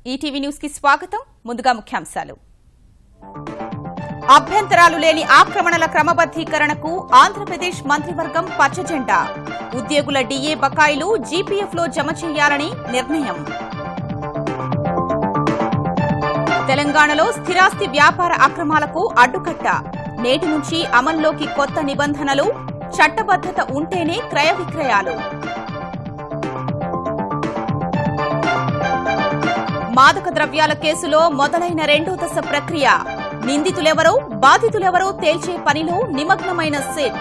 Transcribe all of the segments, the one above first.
ETV news కి స్వాగతం. ముందుగా ముఖ్యాంశాలు. అభ్యంతరాలు లేని ఆక్రమణల క్రమబద్దీకరణకు ఆంధ్రప్రదేశ్ మంత్రివర్గం పచ్చజెండా. ఉద్యోగుల డీఏ బకాయిలు జీపీఎఫ్లో జమ చేయాలని నిర్ణయం. తెలంగాణలో స్థిరాస్తి వ్యాపార అక్రమాలకు అడ్డుకట్ట. నేటి నుంచి అమల్లోకి కొత్త నిబంధనలు. చట్టబద్దత ఉంటేనే క్రయ విక్రయాలు. మాదక ద్రవ్యాల కేసులో మొదలైన రెండో దశ ప్రక్రియ. నిందితులెవరో బాధితులెవరో తేల్చే పనిలో నిమగ్నమైన సిట్.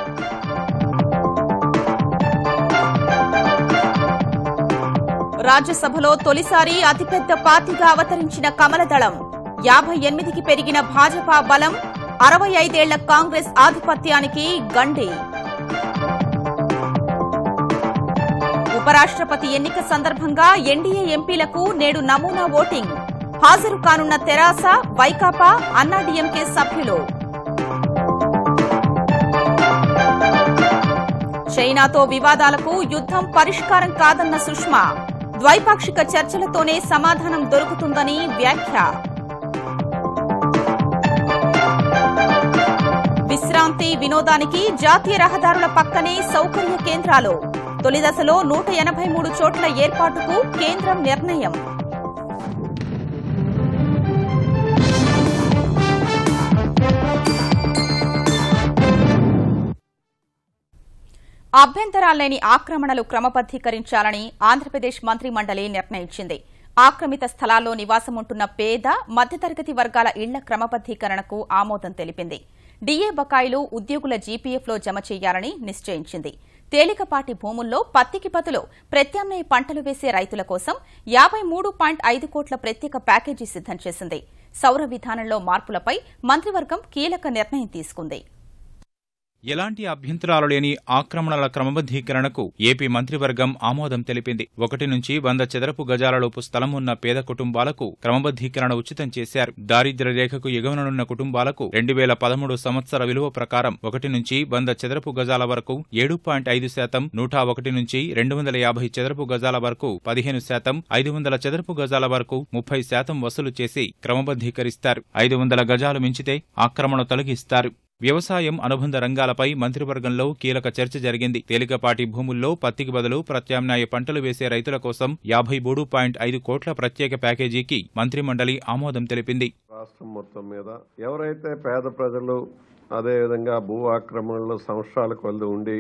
రాజ్యసభలో తొలిసారి అతిపెద్ద పార్టీగా అవతరించిన కమలదళం. 58కి పెరిగిన భాజపా బలం. 65 ఏళ్ల కాంగ్రెస్ ఆధిపత్యానికి గండి. ఉపరాష్ట్రపతి ఎన్నిక సందర్భంగా ఎన్డీఏ ఎంపీలకు నేడు నమూనా ఓటింగ్. హాజరు కానున్న తెరాస, వైకాపా, అన్నాడీఎంకే సభ్యులు. చైనాతో వివాదాలకు యుద్దం పరిష్కారం కాదన్న సుష్మా. ద్వైపాక్షిక చర్చలతోనే సమాధానం దొరుకుతుందని వ్యాఖ్య. విశ్రాంతి, వినోదానికి జాతీయ రహదారుల పక్కనే సౌకర్య కేంద్రాలు. తొలి దశలో 183 చోట్ల ఏర్పాటుకు కేంద్రం నిర్ణయం. అభ్యంతరాల్లేని ఆక్రమణలు క్రమబద్దీకరించాలని ఆంధ్రప్రదేశ్ మంత్రిమండలి నిర్ణయించింది. ఆక్రమిత స్థలాల్లో నివాసముంటున్న పేద, మధ్యతరగతి వర్గాల ఇళ్ల క్రమబద్దీకరణకు ఆమోదం తెలిపింది. డీఏ బకాయిలు ఉద్యోగుల జీపీఎఫ్లో జమ చేయాలని నిశ్చయించింది. తేలికపాటి భూముల్లో పత్తికి బదులు ప్రత్యామ్నాయ పంటలు వేసే రైతుల కోసం 53.5 కోట్ల ప్రత్యేక ప్యాకేజీ సిద్దం చేసింది. సౌర విధానంలో మార్పులపై మంత్రివర్గం కీలక నిర్ణయం తీసుకుంది. ఎలాంటి అభ్యంతరాలు లేని ఆక్రమణల క్రమబద్దీకరణకు ఏపీ మంత్రివర్గం ఆమోదం తెలిపింది. 1 నుంచి 100 చదరపు గజాలలోపు స్థలం ఉన్న పేద కుటుంబాలకు క్రమబద్దీకరణ ఉచితం చేశారు. దారిద్ర్య రేఖకు ఎగువనున్న కుటుంబాలకు 2013 సంవత్సర విలువ ప్రకారం 1 నుంచి 100 చదరపు గజాల వరకు 7.5%, 101 నుంచి 250 చదరపు గజాల వరకు 15%, 500 చదరపు గజాల వరకు 30% వసూలు చేసి క్రమబద్దీకరిస్తారు. 500 గజాలు మించితే ఆక్రమణ తొలగిస్తారు. వ్యవసాయం, అనుబంధ రంగాలపై మంత్రివర్గంలో కీలక చర్చ జరిగింది. తేలికపాటి భూముల్లో పత్తికి బదులు ప్రత్యామ్నాయ పంటలు వేసే రైతుల కోసం 53.5 కోట్ల ప్రత్యేక ప్యాకేజీకి మంత్రిమండలి ఆమోదం తెలిపింది. రాష్ట్రం మొత్తం మీద ఎవరైతే పేద ప్రజలు అదేవిధంగా భూ ఆక్రమణలో సంవత్సరాల కొలది ఉండి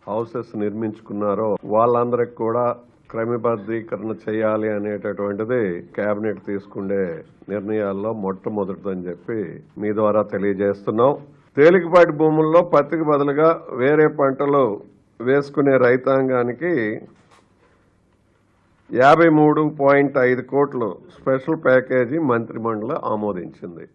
హౌసెస్ నిర్మించుకున్నారో వాళ్ళందరికి కూడా క్రమబద్దీకరణ చేయాలి అనేటటువంటిది కేబినెట్ తీసుకునే నిర్ణయాల్లో మొట్టమొదటిదని చెప్పి మీ ద్వారా తెలియజేస్తున్నాం. తేలికపాటి భూముల్లో పత్తికి బదులుగా వేరే పంటలు వేసుకునే రైతాంగానికి 53.5 కోట్లు స్పెషల్ ప్యాకేజీ మంత్రిమండలి ఆమోదించింది.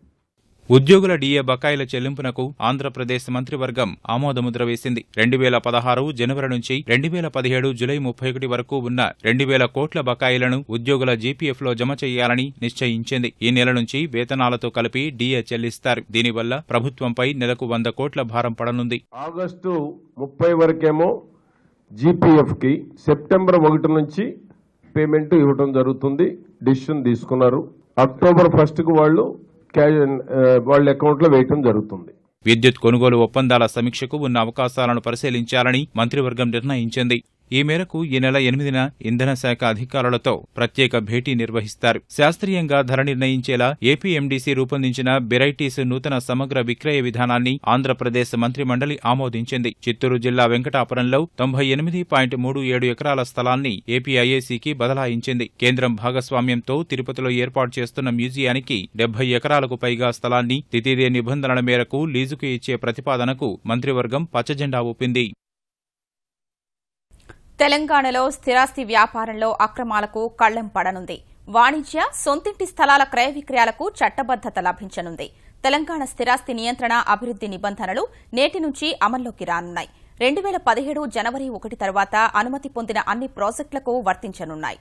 ఉద్యోగుల డీఏ బకాయిల చెల్లింపునకు ఆంధ్రప్రదేశ్ మంత్రివర్గం ఆమోదముద్ర వేసింది. 2016 జనవరి నుంచి 2017 జులై 31 వరకు ఉన్న 2,000 కోట్ల బకాయిలను ఉద్యోగుల జీపీఎఫ్లో జమ చేయాలని నిశ్చయించింది. ఈ నెల నుంచి వేతనాలతో కలిపి డీఏ చెల్లిస్తారు. దీనివల్ల ప్రభుత్వంపై నెలకు 100 కోట్ల భారం పడనుంది. ఆగస్టు 30 వరకేమో జీపీఎఫ్ కి, సెప్టెంబర్ 1 నుంచి పేమెంట్ ఇవ్వడం జరుగుతుంది. డిసిషన్ తీసుకున్నారు. అక్టోబర్ 1కు వాళ్ళ అకౌంట్ లో వేయటం జరుగుతుంది. విద్యుత్ కొనుగోలు ఒప్పందాల సమీక్షకు ఉన్న అవకాశాలను పరిశీలించాలని మంత్రివర్గం నిర్ణయించింది. ఈ మేరకు ఈ నెల 8న ఇంధన శాఖ అధికారులతో ప్రత్యేక భేటీ నిర్వహిస్తారు. శాస్త్రీయంగా ధర నిర్ణయించేలా ఏపీఎండీసీ రూపొందించిన బెరైటీస్ నూతన సమగ్ర విక్రయ విధానాన్ని ఆంధ్రప్రదేశ్ మంత్రిమండలి ఆమోదించింది. చిత్తూరు జిల్లా వెంకటాపురంలో 98.37 ఎకరాల స్థలాన్ని ఏపీఐఏసీకి బదలాయించింది. కేంద్రం భాగస్వామ్యంతో తిరుపతిలో ఏర్పాటు చేస్తున్న మ్యూజియానికి 70 ఎకరాలకు పైగా స్థలాన్ని తితిదే నిబంధనల మేరకు లీజుకు ఇచ్చే ప్రతిపాదనకు మంత్రివర్గం పచ్చజెండా ఊపింది. తెలంగాణలో స్థిరాస్తి వ్యాపారంలో అక్రమాలకు కళ్లెం పడనుంది. వాణిజ్య, సొంతింటి స్థలాల క్రయ విక్రయాలకు చట్టబద్దత లభించనుంది. తెలంగాణ స్థిరాస్తి నియంత్రణ, అభివృద్ది నిబంధనలు నేటి నుంచి అమల్లోకి రానున్నాయి. 2017 జనవరి 1 తర్వాత అనుమతి పొందిన అన్ని ప్రాజెక్టులకు వర్తించనున్నాయి.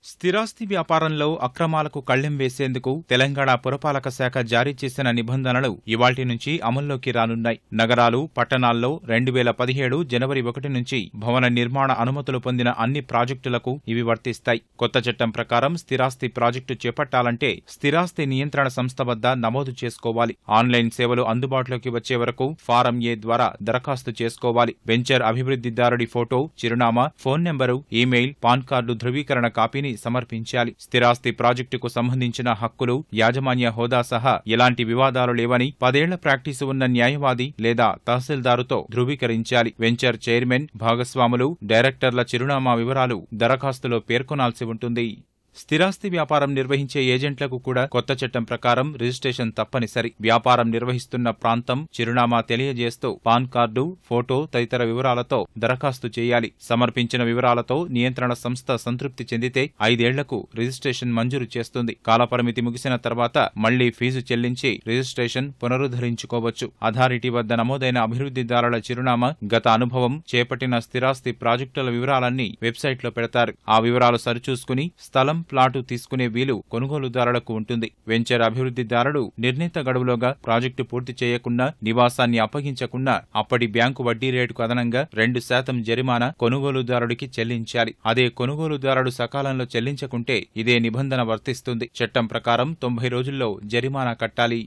స్థిరాస్తి వ్యాపారంలో అక్రమాలకు కళ్లెం వేసేందుకు తెలంగాణ పురపాలక శాఖ జారీ చేసిన నిబంధనలు ఇవాళ్టి నుంచి అమల్లోకి రానున్నాయి. నగరాలు, పట్టణాల్లో 2017 జనవరి 1 నుంచి భవన నిర్మాణ అనుమతులు పొందిన అన్ని ప్రాజెక్టులకు ఇవి వర్తిస్తాయి. కొత్త చట్టం ప్రకారం స్థిరాస్తి ప్రాజెక్టు చేపట్టాలంటే స్థిరాస్తి నియంత్రణ సంస్థ వద్ద నమోదు చేసుకోవాలి. ఆన్లైన్ సేవలు అందుబాటులోకి వచ్చే వరకు ఫారం ఏ ద్వారా దరఖాస్తు చేసుకోవాలి. వెంచర్ అభివృద్ధిదారుడి ఫోటో, చిరునామా, phone number, email, pan card ధృవీకరణ కాపీని సమర్పించాలి. స్థిరాస్తి ప్రాజెక్టుకు సంబంధించిన హక్కులు, యాజమాన్య హోదా సహా ఎలాంటి వివాదాలు లేవని 10 ఏళ్ల ప్రాక్టీసు ఉన్న న్యాయవాది లేదా తహసీల్దారుతో ధృవీకరించాలి. వెంచర్ చైర్మన్, భాగస్వాములు, డైరెక్టర్ల చిరునామా వివరాలు దరఖాస్తులో పేర్కొనాల్సి ఉంటుంది. స్థిరాస్తి వ్యాపారం నిర్వహించే ఏజెంట్లకు కూడా కొత్త చట్టం ప్రకారం రిజిస్ట్రేషన్ తప్పనిసరి. వ్యాపారం నిర్వహిస్తున్న ప్రాంతం, చిరునామా తెలియజేస్తూ పాన్ కార్డు, ఫోటో తదితర వివరాలతో దరఖాస్తు చేయాలి. సమర్పించిన వివరాలతో నియంత్రణ సంస్థ సంతృప్తి చెందితే 5 ఏళ్లకు రిజిస్ట్రేషన్ మంజూరు చేస్తుంది. కాలపరిమితి ముగిసిన తర్వాత మళ్లీ ఫీజు చెల్లించి రిజిస్ట్రేషన్ పునరుద్ధరించుకోవచ్చు. అథారిటీ వద్ద నమోదైన అభివృద్ధిదారుల చిరునామా, గత అనుభవం, చేపట్టిన స్థిరాస్తి ప్రాజెక్టుల వివరాలన్నీ వెబ్సైట్లో పెడతారు. ఆ వివరాలు సరిచూసుకుని స్థలం, ప్లాటు తీసుకునే వీలు కొనుగోలుదారులకు ఉంటుంది. వెంచర్ అభివృద్ధిదారుడు నిర్ణీత గడువులోగా ప్రాజెక్టు పూర్తి చేయకుండా, నివాసాన్ని అప్పగించకుండా అప్పటి బ్యాంకు వడ్డీ రేటుకు అదనంగా 2% జరిమానా కొనుగోలుదారుడికి చెల్లించాలి. అదే కొనుగోలుదారుడు సకాలంలో చెల్లించకుంటే ఇదే నిబంధన వర్తిస్తుంది. చట్టం ప్రకారం 90 రోజుల్లో జరిమానా కట్టాలి.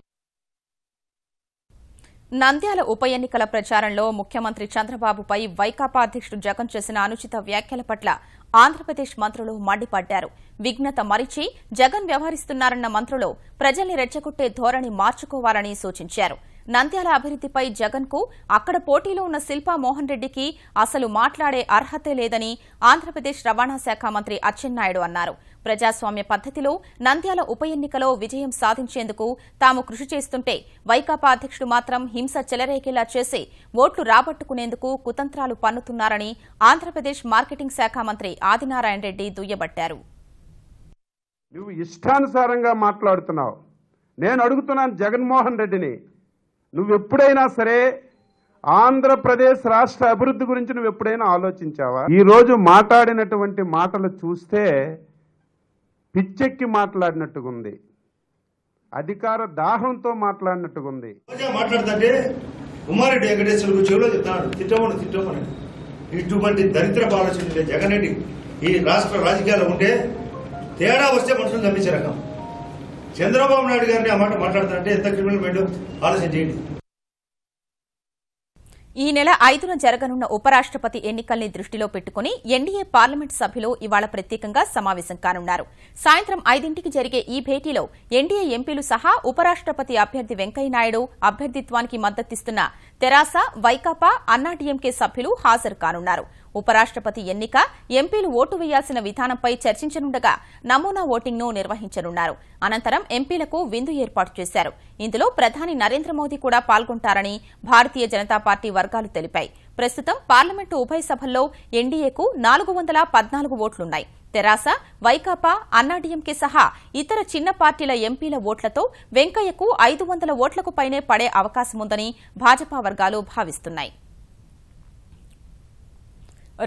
నంద్యాల ఉప ఎన్నికల ప్రచారంలో ముఖ్యమంత్రి చంద్రబాబుపై వైకాపా అధ్యక్షుడు జగన్ చేసిన అనుచిత వ్యాఖ్యల పట్ల ఆంధ్రప్రదేశ్ మంత్రులు మండిపడ్డారు. విఘ్నత మరిచి జగన్ వ్యవహరిస్తున్నారన్న మంత్రులు ప్రజల్ని రెచ్చగొట్టే ధోరణి మార్చుకోవాలని సూచించారు. నంద్యాల అభివృద్దిపై జగన్ కు అక్కడ పోటీలో ఉన్న శిల్పా మోహన్ రెడ్డికి అసలు మాట్లాడే అర్హతే లేదని ఆంధ్రప్రదేశ్ రవాణా శాఖ మంత్రి అచ్చెన్నాయుడు అన్నారు. ప్రజాస్వామ్య పద్దతిలో నంద్యాల ఉప ఎన్నికలో విజయం సాధించేందుకు తాము కృషి చేస్తుంటే వైకాపా అధ్యక్షుడు మాత్రం హింస చెలరేగేలా చేసి ఓట్లు రాబట్టుకునేందుకు కుతంత్రాలు పన్నుతున్నారని ఆంధ్రప్రదేశ్ మార్కెటింగ్ శాఖ మంత్రి ఆదినారాయణ రెడ్డి దుయ్యబట్టారు. నువ్వు ఇష్టానుసారంగా మాట్లాడుతున్నావు. నేను అడుగుతున్నాను జగన్మోహన్ రెడ్డిని, నువ్వెప్పుడైనా సరే ఆంధ్రప్రదేశ్ రాష్ట్ర అభివృద్ధి గురించి నువ్వెప్పుడైనా ఆలోచించావా? ఈరోజు మాట్లాడినటువంటి మాటలు చూస్తే పిచ్చెక్కి మాట్లాడినట్టుగుంది, అధికార దాహంతో మాట్లాడినట్టుగుంది. మాట్లాడుతుంటే ఉమారెడ్డి వెంకటేశ్వరకు చెవులో చెప్తాడు, తిట్టమని. ఇటువంటి దరిద్ర ఆలోచన జగన్ రెడ్డి ఈ రాష్ట్ర రాజకీయాల్లో ఉంటే తేడా వస్తే మనుషులు చంపించే రకం. చంద్రబాబు నాయుడు గారిని ఆ మాట మాట్లాడుతుంటే ఎంత క్రిమినల్ మైండ్ ఆలోచన చేయండి. ఈ నెల 5న జరగనున్న ఉపరాష్ట్రపతి ఎన్నికల్ని దృష్టిలో పెట్టుకుని ఎన్డీఏ పార్లమెంట్ సభ్యులు ఇవాళ ప్రత్యేకంగా సమావేశం కానున్నారు. సాయంత్రం 5ంటికి జరిగే ఈ భేటీలో ఎన్డీఏ ఎంపీలు సహా ఉపరాష్ట్రపతి అభ్యర్థి వెంకయ్యనాయుడు అభ్యర్థిత్వానికి మద్దతిస్తున్న తెరాస, వైకాపా, అన్నాడీఎంకే సభ్యులు హాజరు కానున్నారు. ఉపరాష్ట్రపతి ఎన్నిక, ఎంపీలు ఓటు వేయాల్సిన విధానంపై చర్చించనుండగా నమూనా ఓటింగ్ను నిర్వహించనున్నారు. అనంతరం ఎంపీలకు విందు ఏర్పాటు చేశారు. ఇందులో ప్రధాని నరేంద్ర మోదీ కూడా పాల్గొంటారని భారతీయ జనతా పార్టీ వర్గాలు తెలిపాయి. ప్రస్తుతం పార్లమెంటు ఉభయ సభల్లో ఎన్డీఏకు 414 ఓట్లున్నాయి. తెరాస, వైకాపా, అన్నాడీఎంకే సహా ఇతర చిన్న పార్టీల ఎంపీల ఓట్లతో వెంకయ్యకు 500 ఓట్లకు పైనే పడే అవకాశముందని భాజపా వర్గాలు భావిస్తున్నాయి.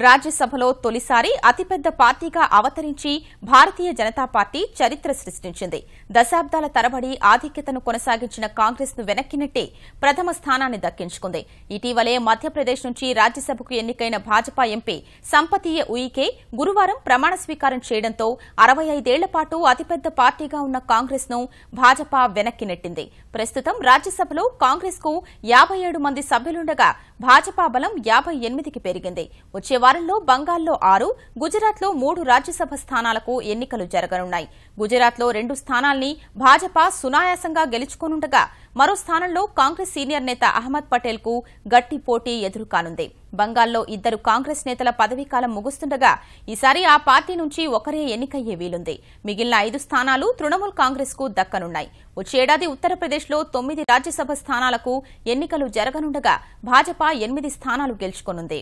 రాజ్యసభలో తొలిసారి అతిపెద్ద పార్టీగా అవతరించి భారతీయ జనతా పార్టీ చరిత్ర సృష్టించింది. దశాబ్దాల తరబడి ఆధిక్యతను కొనసాగించిన కాంగ్రెస్ ను వెనక్కి నెట్టి ప్రథమ స్థానాన్ని దక్కించుకుంది. ఇటీవలే మధ్యప్రదేశ్ నుంచి రాజ్యసభకు ఎన్నికైన భాజపా ఎంపీ సంపతీయ ఉయికే గురువారం ప్రమాణ స్వీకారం చేయడంతో 65 ఏళ్ల పాటు అతిపెద్ద పార్టీగా ఉన్న కాంగ్రెస్ ను భాజపా వెనక్కి నెట్టింది. ప్రస్తుతం రాజ్యసభలో కాంగ్రెస్ కు 57 మంది సభ్యులుండగా భాజపా బలం 58కి పెరిగింది. వచ్చే వారంలో బంగాల్లో 6, గుజరాత్లో 3 రాజ్యసభ స్థానాలకు ఎన్నికలు జరగనున్నాయి. గుజరాత్లో 2 స్థానాల్ని భాజపా సునాయాసంగా గెలుచుకోనుండగా మరో స్థానంలో కాంగ్రెస్ సీనియర్ నేత అహ్మద్ పటేల్ కు గట్టి పోటీ ఎదురుకానుంది. బంగాల్లో 2 కాంగ్రెస్ నేతల పదవీకాలం ముగుస్తుండగా ఈసారి ఆ పార్టీ నుంచి ఒకరే ఎన్నికయ్యే వీలుంది. మిగిలిన 5 స్థానాలు తృణమూల్ కాంగ్రెస్ కు దక్కనున్నాయి. వచ్చేడాది ఉత్తరప్రదేశ్లో 9 రాజ్యసభ స్థానాలకు ఎన్నికలు జరగనుండగా భాజపా 8 స్థానాలు గెలుచుకోనుంది.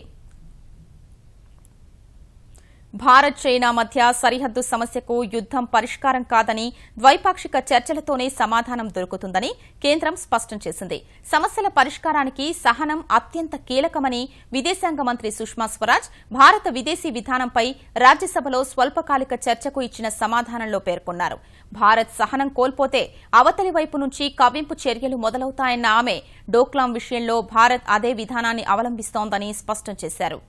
భారత్ చైనా మధ్య సరిహద్దు సమస్యకు యుద్దం పరిష్కారం కాదని ద్వైపాక్షిక చర్చలతోనే సమాధానం దొరుకుతుందని కేంద్రం స్పష్టం చేసింది. సమస్యల పరిష్కారానికి సహనం అత్యంత కీలకమని విదేశాంగ మంత్రి సుష్మా స్వరాజ్ భారత విదేశీ విధానంపై రాజ్యసభలో స్వల్పకాలిక చర్చకు ఇచ్చిన సమాధానంలో పేర్కొన్నారు. భారత్ సహనం కోల్పోతే అవతలి వైపు నుంచి కవ్వింపు చర్యలు మొదలవుతాయన్న ఆమె డోక్లాం విషయంలో భారత్ అదే విధానాన్ని అవలంబిస్తోందని స్పష్టం చేశారు.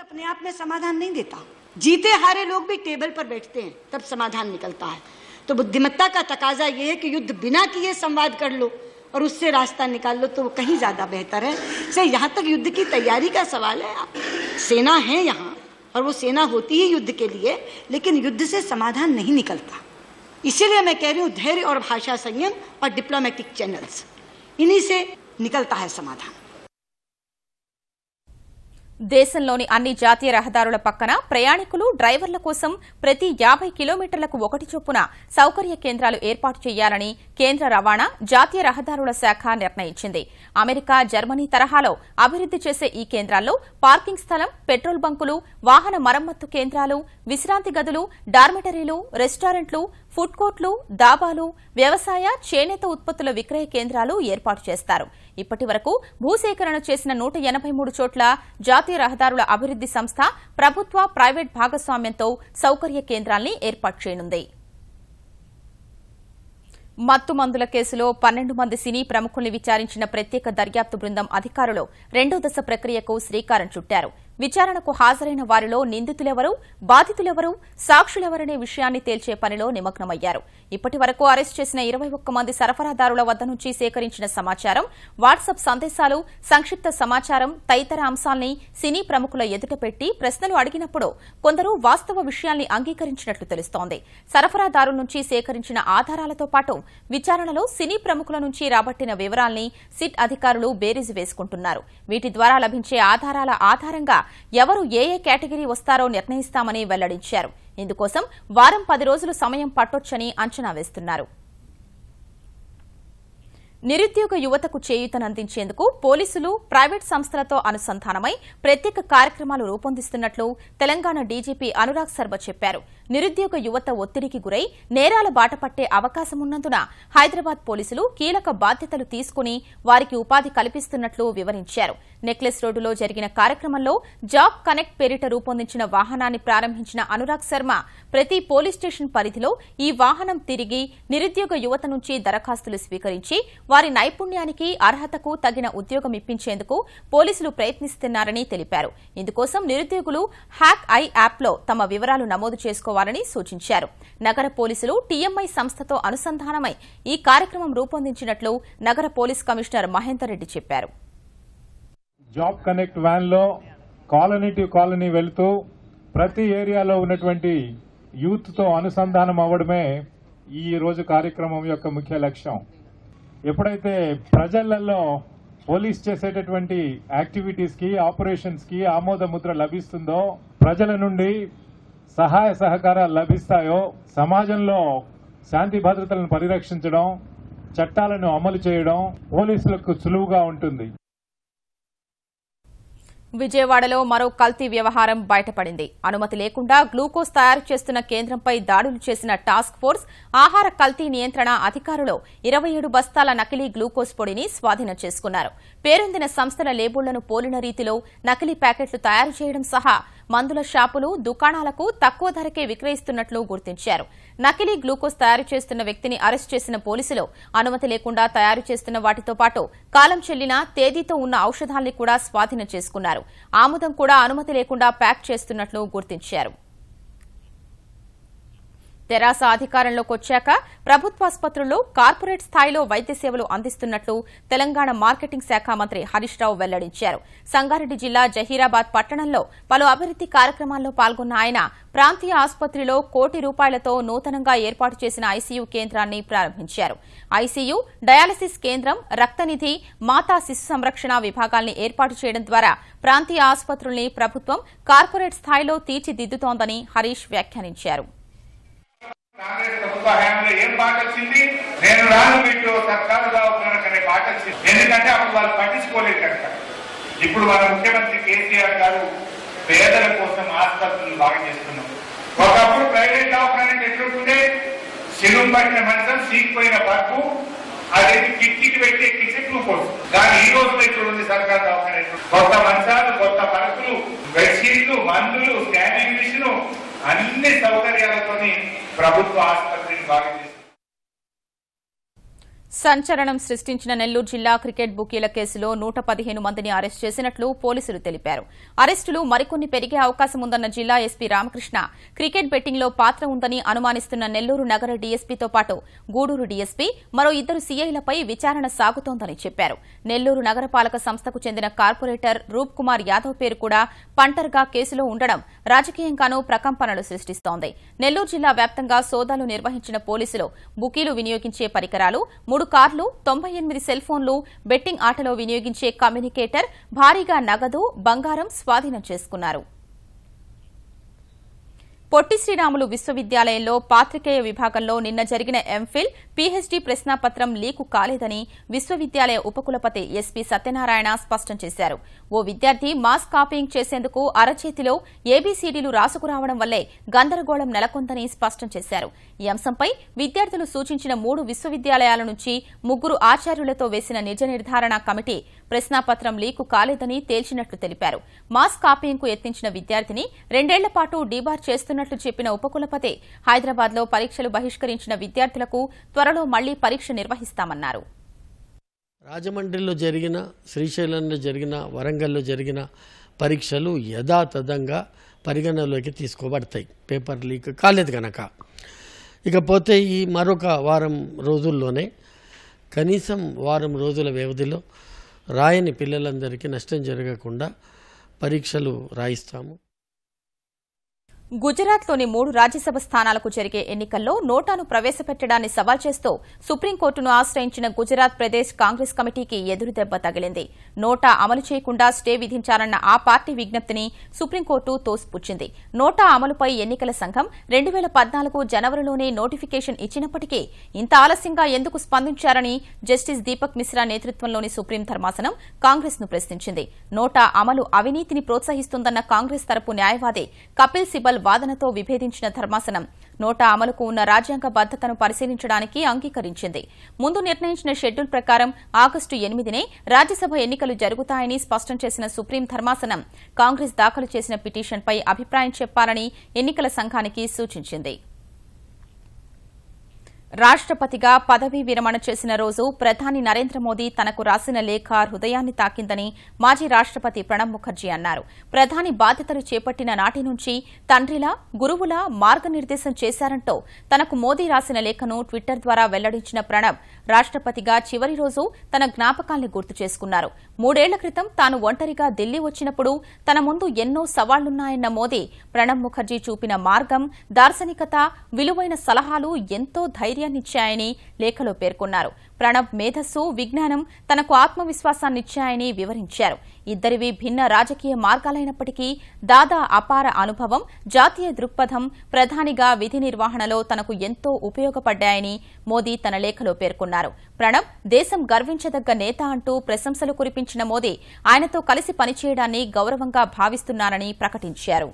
अपने आप में समाधान नहीं देता. जीते हारे लोग भी टेबल पर बैठते हैं, तब समाधान निकलता है. तो बुद्धिमत्ता का तकाजा ये है कि युद्ध बिना किए संवाद कर लो और उससे रास्ता निकाल लो, तो वो कहीं ज्यादा बेहतर है. से यहाँ तक युद्ध की तैयारी का सवाल है. सेना है यहाँ और वो सेना होती ही युद्ध के लिए, लेकिन युद्ध से समाधान नहीं निकलता. इसीलिए मैं कह रही हूँ धैर्य और भाषा संयम और डिप्लोमेटिक चैनल्स, इन्हीं से निकलता है समाधान. దేశంలోని అన్ని జాతీయ రహదారుల పక్కన ప్రయాణికులు డ్రైవర్ల కోసం ప్రతి 50 కిలోమీటర్లకు ఒకటి చొప్పున సౌకర్య కేంద్రాలు ఏర్పాటు చేయాలని కేంద్ర రవాణా జాతీయ రహదారుల శాఖ నిర్ణయించింది. అమెరికా, జర్మనీ తరహాలో అభివృద్ది చేసే ఈ కేంద్రాల్లో పార్కింగ్ స్థలం, పెట్రోల్ బంకులు, వాహన మరమ్మత్తు కేంద్రాలు, విశ్రాంతి గదులు, డార్మెటరీలు, రెస్టారెంట్లు, ఫుడ్ కోర్టులు, దాబాలు, వ్యవసాయ, చేనేత ఉత్పత్తుల విక్రయ కేంద్రాలు ఏర్పాటు చేస్తారు. ఇప్పటి వరకు భూసేకరణ చేసిన 183 చోట్ల జాతీయ రహదారుల అభివృద్ది సంస్థ ప్రభుత్వ, ప్రైవేట్ భాగస్వామ్యంతో సౌకర్య కేంద్రాల్ని ఏర్పాటు చేయనుంది. మత్తు మందుల కేసులో 12 మంది సినీ ప్రముఖుల్ని విచారించిన ప్రత్యేక దర్యాప్తు బృందం అధికారులు 2వ దశ ప్రక్రియకు శ్రీకారం చుట్టారు. విచారణకు హాజరైన వారిలో నిందితులెవరు, బాధితులెవరు, సాక్షులెవరనే విషయాన్ని తేల్చే పనిలో నిమగ్నమయ్యారు. ఇప్పటి వరకు అరెస్టు చేసిన 21 మంది సరఫరాదారుల వద్ద నుంచి సేకరించిన సమాచారం, వాట్సాప్ సందేశాలు, సంక్షిప్త సమాచారం తదితర అంశాల్ని సినీ ప్రముఖుల ఎదుట పెట్టి ప్రశ్నలు అడిగినప్పుడు కొందరు వాస్తవ విషయాల్ని అంగీకరించినట్లు తెలుస్తోంది. సరఫరాదారుల నుంచి సేకరించిన ఆధారాలతో పాటు విచారణలో సినీ ప్రముఖుల నుంచి రాబట్టిన వివరాల్ని సిట్ అధికారులు బేరీజు వేసుకుంటున్నారు. వీటి ద్వారా లభించే ఆధారాల ఆధారంగా ఎవరు ఏ కేటగిరీ వస్తారో నిర్ణయిస్తామని వెల్లడించారు. ఇందుకోసం వారం 10 రోజులు సమయం పట్టొచ్చని అంచనా వేస్తున్నారు. నిరుద్యోగ యువతకు చేయూతనందించేందుకు పోలీసులు, ప్రైవేట్ సంస్థలతో అనుసంధానమై ప్రత్యేక కార్యక్రమాలు రూపొందిస్తున్నట్లు తెలంగాణ డీజీపీ అనురాగ్ శర్మ చెప్పారు. నిరుద్యోగ యువత ఒత్తిడికి గురై నేరాల బాట పట్టే అవకాశమున్నందున హైదరాబాద్ పోలీసులు కీలక బాధ్యతలు తీసుకుని వారికి ఉపాధి కల్పిస్తున్నట్లు వివరించారు. నెక్లెస్ రోడ్డులో జరిగిన కార్యక్రమంలో జాబ్ కనెక్ట్ పేరిట రూపొందించిన వాహనాన్ని ప్రారంభించిన అనురాగ్ శర్మ ప్రతి పోలీస్ స్టేషన్ పరిధిలో ఈ వాహనం తిరిగి నిరుద్యోగ యువత నుంచి దరఖాస్తులు స్వీకరించి వారి నైపుణ్యానికి, అర్హతకు తగిన ఉద్యోగం ఇప్పించేందుకు పోలీసులు ప్రయత్నిస్తున్నారని తెలిపారు. ఇందుకోసం నిరుద్యోగులు హ్యాక్ ఐ యాప్లో తమ వివరాలు నమోదు చేసుకోవాలని సూచించారు. నగర పోలీసులు టీఎంఐ సంస్థతో అనుసంధానమై ఈ కార్యక్రమం రూపొందించినట్లు నగర పోలీస్ కమిషనర్ మహేందర్ రెడ్డి చెప్పారు. జాబ్ కనెక్ట్ వ్యాన్ లో కాలనీ టు కాలనీ వెళుతూ ప్రతి ఏరియాలో ఉన్నటువంటి యూత్ తో అనుసంధానం అవ్వడమే ఈ రోజు కార్యక్రమం యొక్క ముఖ్య లక్ష్యం. ఎప్పుడైతే ప్రజలలో పోలీస్ చేసేటటువంటి యాక్టివిటీస్ కి, ఆపరేషన్స్ కి ఆమోద ముద్ర లభిస్తుందో, ప్రజల నుండి సహాయ సహకారాలు లభిస్తాయో, సమాజంలో శాంతి భద్రతలను పరిరక్షించడం, చట్టాలను అమలు చేయడం పోలీసులకు సులువుగా ఉంటుంది. విజయవాడలో మరో కల్తీ వ్యవహారం బయటపడింది. అనుమతి లేకుండా గ్లూకోజ్ తయారు చేస్తున్న కేంద్రంపై దాడులు చేసిన టాస్క్ ఫోర్స్ ఆహార కల్తీ నియంత్రణ అధికారులు 27 బస్తాల నకిలీ గ్లూకోజ్ పొడిని స్వాధీనం చేసుకున్నారు. పేరొందిన సంస్థల లేబుళ్లను పోలిన రీతిలో నకిలీ ప్యాకెట్లు తయారు చేయడం సహా మందుల షాపులు, దుకాణాలకు తక్కువ ధరకే విక్రయిస్తున్నట్లు గుర్తించారు. నకిలీ గ్లూకోజ్ తయారు చేస్తున్న వ్యక్తిని అరెస్టు చేసిన పోలీసులు అనుమతి లేకుండా తయారు చేస్తున్న వాటితో పాటు కాలం చెల్లిన, తేదీతో ఉన్న ఔషధాల్ని కూడా స్వాధీనం చేసుకున్నారు. ఆముదం కూడా అనుమతి లేకుండా ప్యాక్ చేస్తున్నట్లు గుర్తించారు. తెరాస అధికారంలోకి వచ్చాక ప్రభుత్వాసుపత్రుల్లో కార్పొరేట్ స్థాయిలో వైద్య సేవలు అందిస్తున్నట్లు తెలంగాణ మార్కెటింగ్ శాఖ మంత్రి హరీష్ రావు వెల్లడించారు. సంగారెడ్డి జిల్లా జహీరాబాద్ పట్టణంలో పలు అభివృద్ది కార్యక్రమాల్లో పాల్గొన్న ఆయన ప్రాంతీయ ఆసుపత్రిలో ₹1 కోటి నూతనంగా ఏర్పాటు చేసిన ఐసీయూ కేంద్రాన్ని ప్రారంభించారు. ఐసీయూ, డయాలసిస్ కేంద్రం, రక్తనిధి, మాతా శిశు సంరక్షణ విభాగాల్ని ఏర్పాటు చేయడం ద్వారా ప్రాంతీయ ఆసుపత్రుల్ని ప్రభుత్వం కార్పొరేట్ స్థాయిలో తీర్చిదిద్దుతోందని హరీష్ వ్యాఖ్యానించారు. కాంగ్రెస్ ప్రభుత్వ హయాంలో ఏం పాట వచ్చింది? నేను రాను మీకు సర్కారు దావుకునే పాట వచ్చింది. ఎందుకంటే అప్పుడు వాళ్ళు పట్టించుకోలేదు కనుక. ఇప్పుడు మన ముఖ్యమంత్రి కేసీఆర్ గారు పేదల కోసం ఆసుపత్రులు బాగా చేస్తున్నాం. ఒకప్పుడు ప్రైవేట్ దవాఖాన ఎట్లుంటుండే, శిలుం పట్టిన మంచం, సీకిపోయిన పప్పు, అదేది కిటికీకి పెట్టే కిచెన్ గ్లూకోజ్. కానీ ఈ రోజు ఎక్కడ ఉంది సర్కారు దవాఖాన? కొత్త మంచాలు, కొత్త పరుపులు, బెడ్షీట్లు, మందులు, స్కానింగ్ మిషన్, అన్ని సౌకర్యాలతో ప్రభుత్వ ఆసుపత్రిని బాగా చేస్తుంది. సంచలనం సృష్టించిన నెల్లూరు జిల్లా క్రికెట్ బుకీల కేసులో 115 మందిని అరెస్టు చేసినట్లు పోలీసులు తెలిపారు. అరెస్టులు మరికొన్ని పెరిగే అవకాశం ఉందన్న జిల్లా ఎస్పీ రామకృష్ణ, క్రికెట్ బెట్టింగ్లో పాత్ర ఉందని అనుమానిస్తున్న నెల్లూరు నగర డీఎస్పీతో పాటు గూడూరు డీఎస్పీ, మరో 2 సీఐలపై విచారణ సాగుతోందని చెప్పారు. నెల్లూరు నగరపాలక సంస్థకు చెందిన కార్పొరేటర్ రూప్ కుమార్ యాదవ్ పేరు కూడా పంటర్గా కేసులో ఉండడం రాజకీయంగానూ ప్రకంపనలు సృష్టిస్తోంది. నెల్లూరు జిల్లా వ్యాప్తంగా సోదాలు నిర్వహించిన పోలీసులు బుకీలు వినియోగించే పరికరాలు, 3 కార్లు, 98 సెల్ ఫోన్లు, బెట్టింగ్ ఆటలో వినియోగించే కమ్యూనికేటర్, భారీగా నగదు, బంగారం స్వాధీనం చేసుకున్నారు. పొట్టి శ్రీరాములు విశ్వవిద్యాలయంలో పాత్రికేయ విభాగంలో నిన్న జరిగిన ఎంఫిల్, పీహెచ్డీ ప్రశ్నాపత్రం లీకు కాలేదని విశ్వవిద్యాలయ ఉపకులపతి ఎస్పీ సత్యనారాయణ స్పష్టం చేశారు. ఓ విద్యార్థి మాస్ కాపీయింగ్ చేసేందుకు అరచేతిలో ఏబీసీడీలు రాసుకురావడం వల్లే గందరగోళం నెలకొందని స్పష్టం చేశారు. ఈ అంశంపై విద్యార్థులు సూచించిన 3 విశ్వవిద్యాలయాల నుంచి 3 ఆచార్యులతో వేసిన నిజ నిర్ధారణ కమిటీ ప్రశ్నాపత్రం లీకు కాలేదని తేల్చినట్లు తెలిపారు. మాస్ కాపీయింగ్కు యత్నించిన విద్యార్థిని 2 ఏళ్ల పాటు డీబార్ చేస్తున్నట్లు చెప్పిన ఉపకులపతి హైదరాబాద్లో పరీక్షలు బహిష్కరించిన విద్యార్థులకు త్వరలో మళ్లీ పరీక్ష నిర్వహిస్తామన్నారు. రాజమండ్రిలో జరిగిన, శ్రీశైలంలో జరిగిన, వరంగల్లో జరిగిన పరీక్షలు యథాతథంగా పరిగణలోకి తీసుకోబడతాయి, పేపర్ లీక్ కాలేదు కనుక. ఇకపోతే ఈ మరొక వారం రోజుల్లోనే, కనీసం వారం రోజుల వ్యవధిలో రాయని పిల్లలందరికీ నష్టం జరగకుండా పరీక్షలు రాయిస్తాము. గుజరాత్లోని 3 రాజ్యసభ స్థానాలకు జరిగే ఎన్నికల్లో నోటాను ప్రవేశపెట్టడాన్ని సవాల్ చేస్తూ సుప్రీంకోర్టును ఆశ్రయించిన గుజరాత్ ప్రదేశ్ కాంగ్రెస్ కమిటీకి ఎదురుదెబ్బ తగిలింది. నోటా అమలు చేయకుండా స్టే విధించాలన్న ఆ పార్టీ విజ్ఞప్తిని సుప్రీంకోర్టు తోసిపుచ్చింది. నోటా అమలుపై ఎన్నికల సంఘం 2014 జనవరిలోనే నోటిఫికేషన్ ఇచ్చినప్పటికీ ఇంత ఆలస్యంగా ఎందుకు స్పందించారని జస్టిస్ దీపక్ మిశ్రా నేతృత్వంలోని సుప్రీం ధర్మాసనం కాంగ్రెస్ ను ప్రశ్నించింది. నోటా అమలు అవినీతిని ప్రోత్సహిస్తుందన్న కాంగ్రెస్ తరపు న్యాయవాది కపిల్ సిబల్ వాదనతో విభేదించిన ధర్మాసనం నోటా అమలుకు ఉన్న రాజ్యాంగ బద్దతను పరిశీలించడానికి అంగీకరించింది. ముందు నిర్ణయించిన షెడ్యూల్ ప్రకారం ఆగస్టు 8నే రాజ్యసభ ఎన్నికలు జరుగుతాయని స్పష్టం చేసిన సుప్రీం ధర్మాసనం కాంగ్రెస్ దాఖలు చేసిన పిటిషన్పై అభిప్రాయం చెప్పాలని ఎన్నికల సంఘానికి సూచించింది. రాష్ట్రపతిగా పదవీ విరమణ చేసిన రోజు ప్రధాని నరేంద్ర మోదీ తనకు రాసిన లేఖ హృదయాన్ని తాకిందని మాజీ రాష్ట్రపతి ప్రణబ్ ముఖర్జీ అన్నారు. ప్రధాని బాధ్యతలు చేపట్టిన నాటి నుంచి తండ్రిలా, గురువులా మార్గనిర్దేశం చేశారంటూ తనకు మోదీ రాసిన లేఖను ట్విట్టర్ ద్వారా వెల్లడించిన ప్రణబ్ రాష్ట్రపతిగా చివరి రోజు తన జ్ఞాపకాల్ని గుర్తు చేసుకున్నారు. 3 ఏళ్ల క్రితం తాను ఒంటరిగా ఢిల్లీ వచ్చినప్పుడు తన ముందు ఎన్నో సవాళ్లున్నాయన్న మోదీ ప్రణబ్ ముఖర్జీ చూపిన మార్గం, దార్శనికత, విలువైన సలహాలు ఎంతో ధైర్యాన్నిచ్చాయని లేఖలో పేర్కొన్నారు. ప్రణబ్ మేధస్సు, విజ్ఞానం తనకు ఆత్మవిశ్వాసాన్నిచ్చాయని వివరించారు. ఇద్దరివి భిన్న రాజకీయ మార్గాలైనప్పటికీ దాదా అపార అనుభవం, జాతీయ దృక్పథం ప్రధానిగా విధి నిర్వహణలో తనకు ఎంతో ఉపయోగపడ్డాయని మోదీ తన లేఖలో పేర్కొన్నారు. ప్రణబ్ దేశం గర్వించదగ్గ నేత అంటూ ప్రశంసలు కురిపించిన మోదీ ఆయనతో కలిసి పనిచేయడాన్ని గౌరవంగా భావిస్తున్నారని ప్రకటించారు.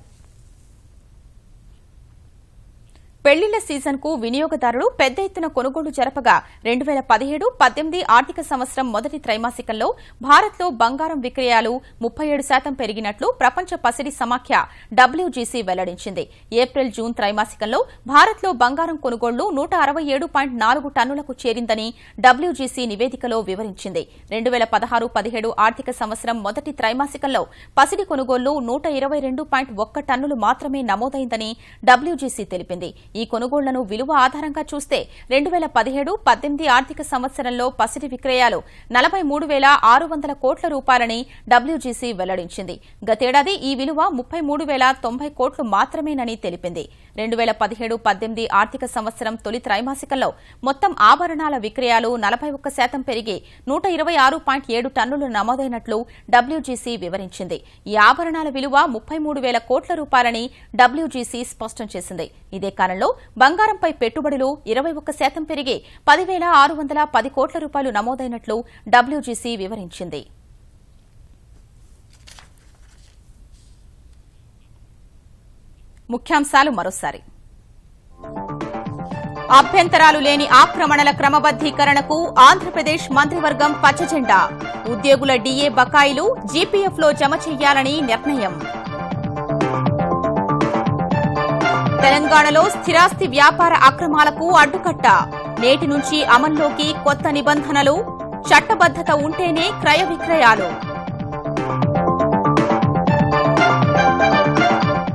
పెళ్లిళ్ల సీజన్కు వినియోగదారులు పెద్ద ఎత్తున కొనుగోలు జరపగా 2017-18 ఆర్థిక సంవత్సరం మొదటి త్రైమాసికంలో భారత్లో బంగారం విక్రయాలు 37% పెరిగినట్లు ప్రపంచ పసిడి సమాఖ్య WGC వెల్లడించింది. ఏప్రిల్-జూన్ త్రైమాసికంలో భారత్లో బంగారం కొనుగోళ్లు 167.4 టన్నులకు చేరిందని WGC నివేదికలో వివరించింది. 2016-17 ఆర్థిక సంవత్సరం మొదటి త్రైమాసికంలో పసిడి కొనుగోళ్లు 122.1 టన్నులు మాత్రమే నమోదైందని WGC తెలిపింది. ఈ కొనుగోళ్లను విలువ ఆధారంగా చూస్తే 2017-18 ఆర్థిక సంవత్సరంలో పసిడి విక్రయాలు 43,600 కోట్ల రూపాయలని WGC వెల్లడించింది. గతేడాది ఈ విలువ 33,090 కోట్లు మాత్రమేనని తెలిపింది. 2017-18 ఆర్థిక సంవత్సరం తొలి త్రైమాసికంలో మొత్తం ఆభరణాల విక్రయాలు 41% పెరిగి 126.7 టన్నులు నమోదైనట్లు WGC వివరించింది. ఈ ఆభరణాల విలువ 33,000 కోట్ల రూపాయలని WGC స్పష్టం చేసింది. ఇదే కాలంలో బంగారంపై పెట్టుబడులు 21% పెరిగి 10,610 కోట్ల రూపాయలు నమోదైనట్లు WGC వివరించింది. ముఖ్యాంశాలు మరోసారి. అభ్యంతరాలు లేని ఆక్రమణల క్రమబద్దీకరణకు ఆంధ్రప్రదేశ్ మంత్రివర్గం పచ్చజెండా. ఉద్యోగుల డీఏ బకాయిలు జీపీఎఫ్లో జమ చేయాలని నిర్ణయం. తెలంగాణలో స్థిరాస్తి వ్యాపార అక్రమాలకు అడ్డుకట్ట. నేటి నుంచి అమల్లోకి కొత్త నిబంధనలు. చట్టబద్దత ఉంటేనే క్రయ విక్రయాలు.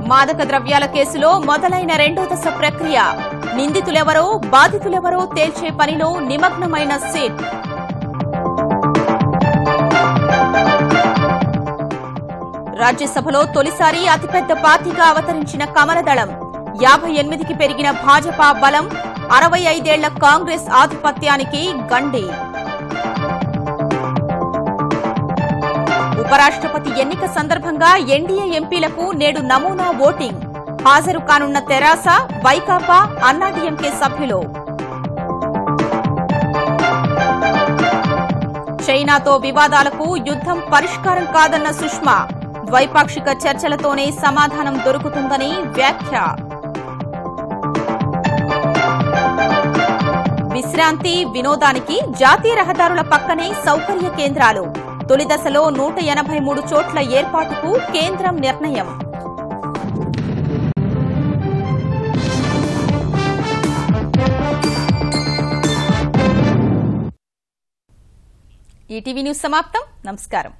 మాదక ద్రవ్యాల కేసులో మొదలైన రెండో దశ ప్రక్రియ. నిందితులెవరో బాధితులెవరో తేల్చే పనిలో నిమగ్నమైన సిట్. రాజ్యసభలో తొలిసారి అతిపెద్ద పార్టీగా అవతరించిన కమలదళం. 58కి పెరిగిన భాజపా బలం. 65 ఏళ్ల కాంగ్రెస్ ఆధిపత్యానికి గండి. ఉపరాష్ట్రపతి ఎన్నిక సందర్భంగా ఎన్డీఏ ఎంపీలకు నేడు నమూనా ఓటింగ్. హాజరు కానున్న తెరాస, వైకాపా, అన్నాడీఎంకే సభ్యులు. చైనాతో వివాదాలకు యుద్దం పరిష్కారం కాదన్న సుష్మా. ద్వైపాక్షిక చర్చలతోనే సమాధానం దొరుకుతుందని వ్యాఖ్య. విశ్రాంతి, వినోదానికి జాతీయ రహదారుల పక్కనే సౌకర్య కేంద్రాలు. తొలి దశలో 183 చోట్ల ఏర్పాటుకు కేంద్రం నిర్ణయం. ఈటీవీ న్యూస్ సమాప్తం. నమస్కారం.